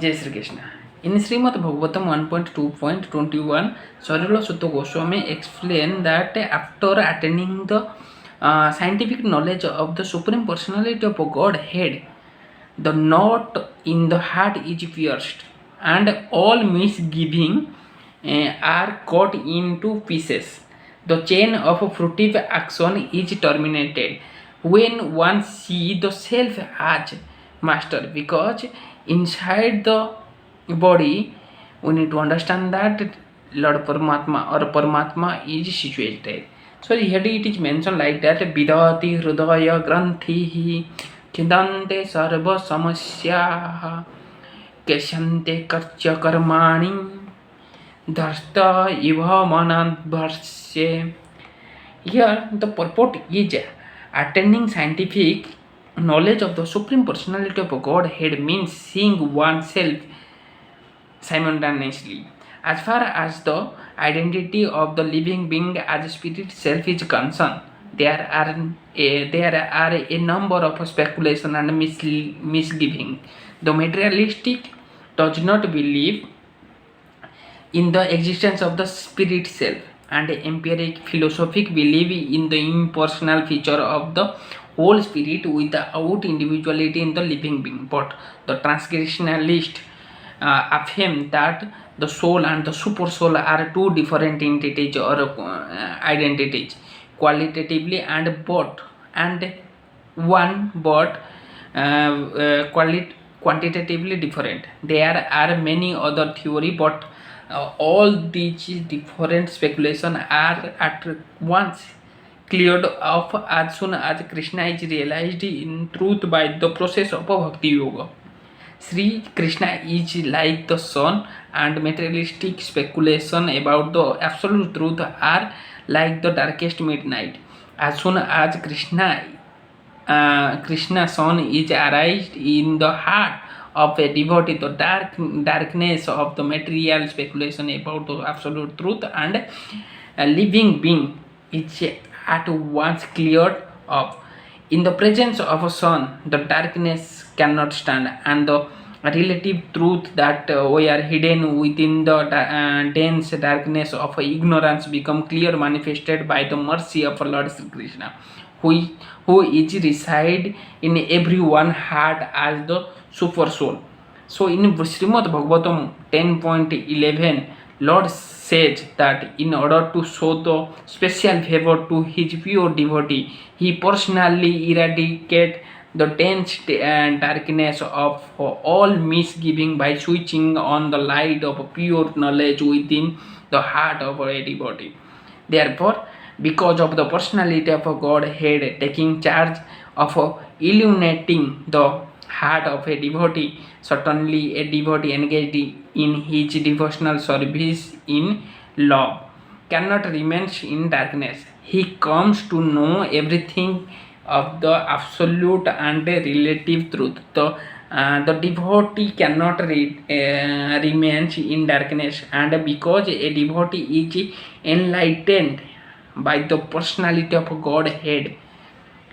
Jai Śrī Kṛṣṇa. In Śrīmad-Bhāgavatam 1.2.21, Sarila Sutta Goswami explained that after attaining the scientific knowledge of the Supreme Personality of Godhead, the knot in the heart is pierced, and all misgivings are cut into pieces. The chain of fruitive action is terminated when one sees the self as master, because inside the body we need to understand that Lord Paramatma or Paramatma is situated. So here it is mentioned like that: Vidati Hridaya Granthi Chidante Sarva Samasya Keshante Karcha Karmani Dharta Iva Manadvarsye. Here the purport is attaining scientific knowledge of the Supreme Personality of Godhead means seeing oneself simultaneously. As far as the identity of the living being as spirit self is concerned, there are a number of speculation and misgiving. The materialistic does not believe in the existence of the spirit self, and empiric philosophic believe in the impersonal feature of the whole spirit without individuality in the living being. But the transcendentalists affirm that the soul and the supersoul are two different entities or identities, qualitatively and quantitatively different. There are many other theories, but all these different speculations are at once cleared off as soon as Krishna is realized in truth by the process of bhakti-yoga. Śrī Kṛṣṇa is like the sun, and materialistic speculation about the absolute truth are like the darkest midnight. As soon as Krishna sun is arised in the heart of a devotee, the darkness of the material speculation about the absolute truth and a living being is at once cleared up. In the presence of a sun, the darkness cannot stand, and the relative truth that we are hidden within the dense darkness of ignorance become clear, manifested by the mercy of Lord Śrī Kṛṣṇa, who is reside in everyone heart as the Supersoul. So in Śrīmad-Bhāgavatam 10.11, Lord says that in order to show the special favor to his pure devotee, he personally eradicates the dense darkness of all misgiving by switching on the light of pure knowledge within the heart of a devotee. Therefore, because of the personality of Godhead taking charge of illuminating the heart of a devotee, certainly a devotee engaged in his devotional service in love cannot remain in darkness. He comes to know everything of the absolute and relative truth. The devotee cannot remain in darkness, and because a devotee is enlightened by the personality of Godhead,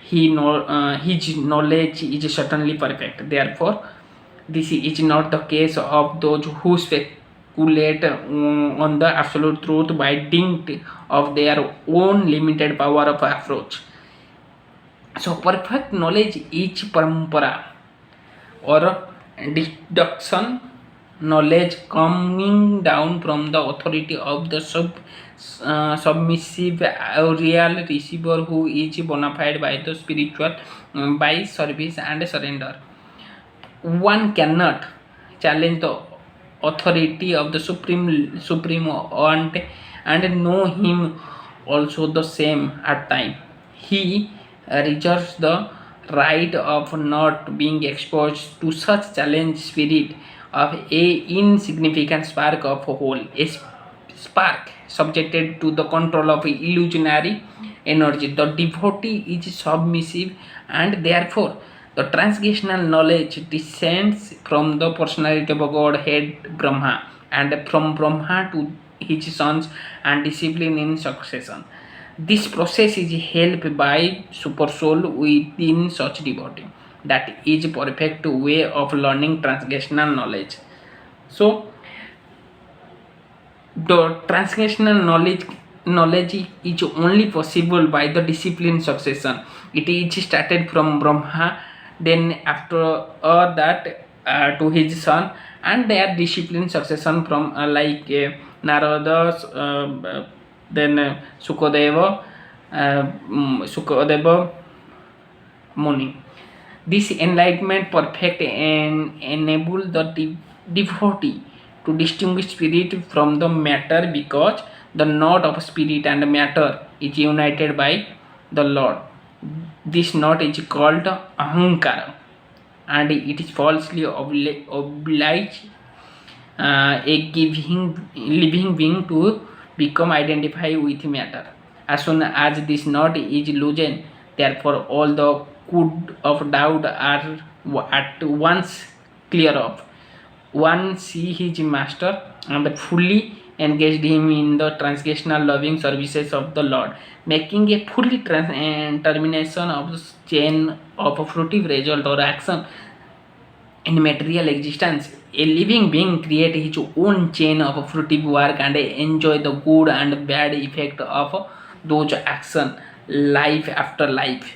his knowledge is certainly perfect. Therefore, this is not the case of those who speculate on the absolute truth by dint of their own limited power of approach. So perfect knowledge is parampara or deduction knowledge coming down from the authority of the submissive real receiver who is bona fide by the spiritual by service and surrender. One cannot challenge the authority of the supreme and know him also the same at time. He reserves the right of not being exposed to such challenge spirit of a insignificant spark of a whole, a spark subjected to the control of illusionary energy. The devotee is submissive, and therefore the transcendental knowledge descends from the personality of Godhead Brahma, and from Brahma to his sons and discipline in succession. This process is helped by Supersoul within such devotee. That is perfect way of learning transcendental knowledge. So the transcendental knowledge is only possible by the discipline succession. It is started from Brahma, then after that to his son, and their discipline succession from Narada, then Sukadeva Muni. This enlightenment perfect and enable the devotee to distinguish spirit from the matter, because the knot of spirit and matter is united by the Lord. This knot is called ahankara, and it is falsely oblige a living being to become identified with matter. As soon as this knot is loosened, therefore all the cloud of doubt are at once clear off. One see his master and fully engaged him in the transactional loving services of the Lord, making a fully termination of the chain of a fruitive result or action in material existence. A living being create his own chain of fruitive work and enjoy the good and bad effect of those action life after life.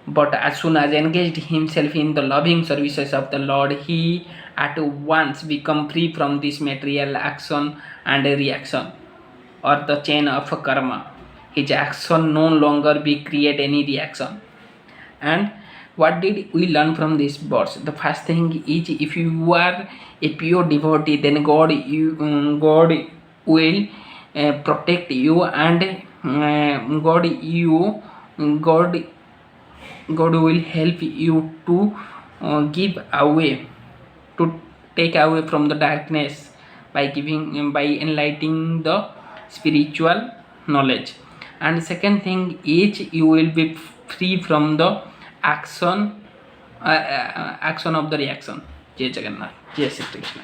But as soon as engaged himself in the loving services of the Lord, he at once become free from this material action and reaction, or the chain of karma. His action no longer be create any reaction. And what did we learn from this verse? The first thing is, if you are a pure devotee, then God will protect you, and God God will help you to give away, to take away from the darkness by enlightening the spiritual knowledge. And second thing is, you will be free from the action of the reaction. Jai Jagannath, Jai Śrī Kṛṣṇa.